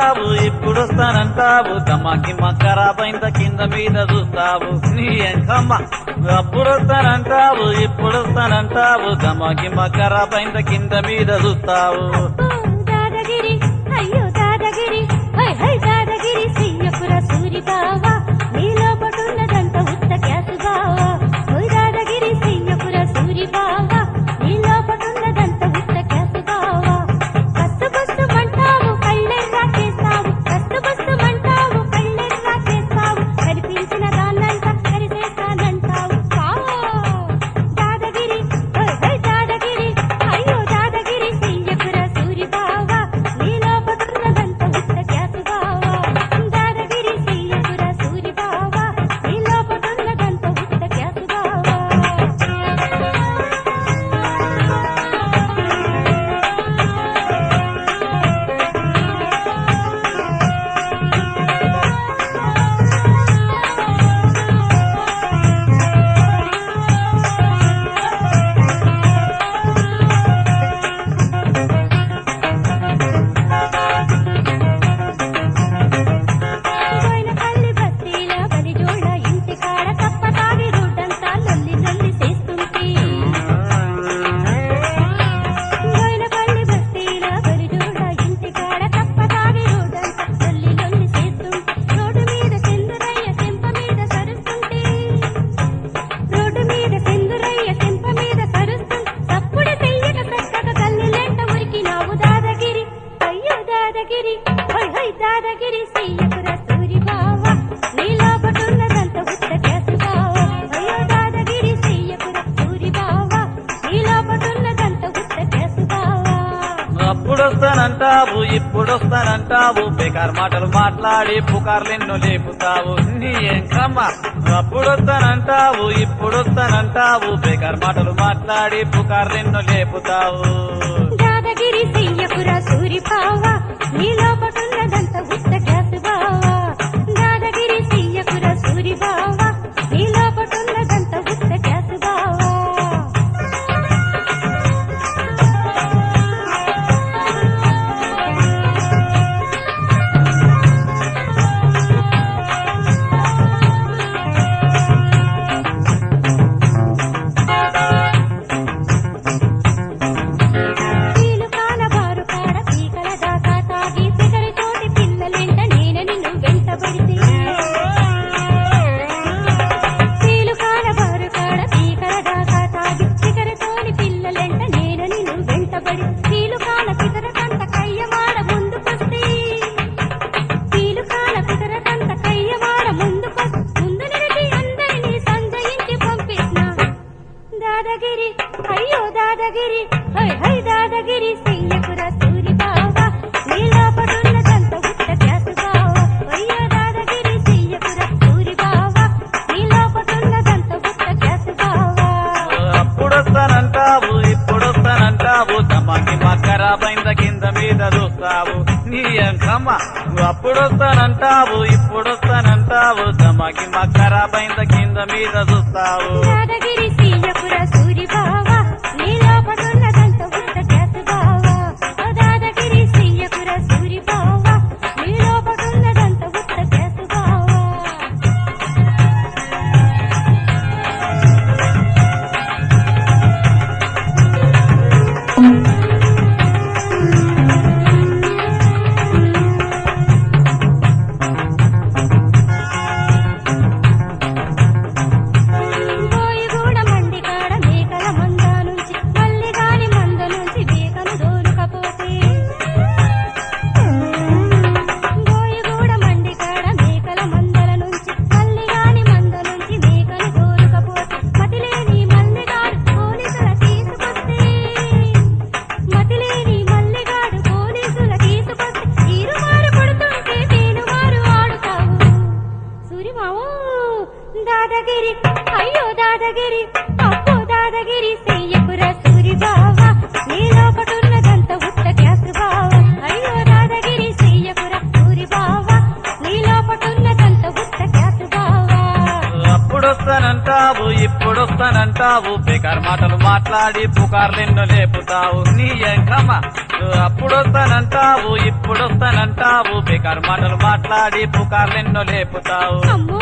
వస్తానంటావు ఇప్పుడు వస్తానంటావు తమాకి మక్కరాబైంద కింద మీద చూస్తావు నీ ఎంకమ్మ అప్పుడు వస్తానంటావు ఇప్పుడు వస్తానంటావు తమాకి మక్కరాబైంద కింద మీద చూస్తావు దాదగిరి అయ్యో దాదగిరి హై హై దాదగిరి చెయ్యకుర సూరి బావా నీలో పట్టున్నదంత ఉత్త క్యాసు బావా ఓయ్ దాదగిరి చెయ్యకుర సూరి బావా నీలో పట్టున్నదంత ఉత్త క్యాసు బావా కస్సు బస్సు మంటావు కళ్ళెర్రా చేస్తావు కస్సు బస్సు మంటావు కళ్ళెర్రా చేస్తావు కనిపించిన దాన్నంతా కరిసేస్తానంటావు దాదగిరి హై హై దాదగిరి అయ్యో దాదగిరి చెయ్యకుర సూరి బావా నీలో పట్టున్నదంత ఉత్త క్యాసు బావా దాదగిరి చెయ్యకుర సూరి బావా నీలో పట్టున్నదంత ఉత్త క్యాసు బావా బోయినపల్లి బస్తీల బలిజోళ్ళ ఇంటి కాడ కప్ప తాగి రోడ్డంతా లొల్లి లొల్లి చేస్తుంటే బోయినపల్లి బస్తీల బలిజోళ్ళ ఇంటి కాడ కప్ప తాగి రోడ్డంతా లొల్లి లొల్లి చేస్తుంటే రోడ్డు మీద సెందురయ్య చెంప మీద సరుస్తుంటే రోడ్డు మీద సెందురయ్య చెంప మీద సరుస్తుంటే తప్పుడు చెయ్యక చక్కగా గల్లిలెంట ఉరికినావు దాదగిరి అయ్యో దాదగిరి హై హై దాదగిరి చెయ్యకుర సూరి బావా నీలో పట్టున్నదంత ఉత్త క్యాసు బావా అయ్యో దాదగిరి చెయ్యకుర సూరి బావా నీలో పట్టున్నదంత ఉత్త క్యాసు బావా అప్పుడు వస్తానంటావు ఇప్పుడు వస్తానంటావు బేకార్ మాటలు మాట్లాడి పుకార్లెన్నో లేపుతావు నీ ఎంకమ్మ అప్పుడు వస్తానంటావు ఇప్పుడు వస్తానంటావు బేకార్ మాటలు మాట్లాడి పుకార్లెన్నో లేపుతావు దాదగిరి చెయ్యకుర సూరి బావా నీలో పట్టున్నదంత ఉత్త క్యాసు బావా దాదగిరి చెయ్యకుర సూరి బావా నీలో పట్టున్నదంత ఉత్త క్యాసు బావా వీలు కాల బారు కాడ పీకల దాకా తాగి సిగరెతోటి పిల్లలెంట నేను నిన్ను వెంటబడితే వీలు కాల బారు కాడ పీకల దాకా తాగి సిగరెతోని పిల్లలెంట నేను నిన్ను వెంటబడి వీలు కాల పితరకంత కయ్యమాడ ముందుకొస్తే వీలు కాల పితరకంత కయ్యమాడ ముందుకొస్తే ముందు నిలిచి అందరినీ సంజయించి పంపిస్నా దాదగిరి అయ్యో దాదగిరి హై హై దాదగిరి చెయ్యకుర సూరి బావా నీలో పట్టున్నదంత ఉత్త క్యాసు బావా అయ్యో దాదగిరి చెయ్యకుర సూరి బావా నీలో పట్టున్నదంత ఉత్త క్యాసు బావా అప్పుడు వస్తానంటావు ఇప్పుడు వస్తానంటావు తమాకి మక్కరాబైంద కింద మీద చూస్తావు నీ ఎంకమ్మ అప్పుడు వస్తానంటావు ఇప్పుడు వస్తానంటావు తమాకి మక్కరాబైంద కింద మీద చూస్తావు దాదగిరి చెయ్యకుర సూరి బావా నీలో పట్టున్నదంత ఉత్త క్యాసు బావా దాదగిరి చెయ్యకుర సూరి బావా నీలో పట్టున్నదంత ఉత్త క్యాసు బావా బోయిగూడ మండి కాడ మేకల మంద నుంచి మల్లి గాని మంద నుంచి మేకను దోలుకపోతే బోయిగూడ మండి కాడ మేకల మందల నుంచి మల్లి గాని మంద నుంచి మేకను దోలుకపోతే మతిలేని మల్లిగాడు పోలీసుల తీసుకొస్తే మతిలేని మల్లిగాడు పోలీసుల తీసుకొస్తే తీరుమారు కొడుతుంటే తేనుమారు ఆడుతావు సూరిమావు దాదగిరి అయ్యో దాదగిరి అప్పో దాదగిరి చెయ్యకుర సూరి బావా నీలో పట్టున్నదంత ఉత్త క్యాసు బావా అయ్యో దాదగిరి చెయ్యకుర సూరి బావా నీలో పట్టున్నదంత ఉత్త క్యాసు బావా అప్పుడు అప్పుడొస్తానంటావు ఇప్పుడొస్తానంటావు బేకార్ మాటలు మాట్లాడి పుకార్లెన్నో లేపుతావు నీ ఎంకమ్మ అప్పుడొస్తానంటావు ఇప్పుడొస్తానంటావు బేకార్ మాటలు మాట్లాడి పుకార్లెన్నో లేపుతావు అమ్మో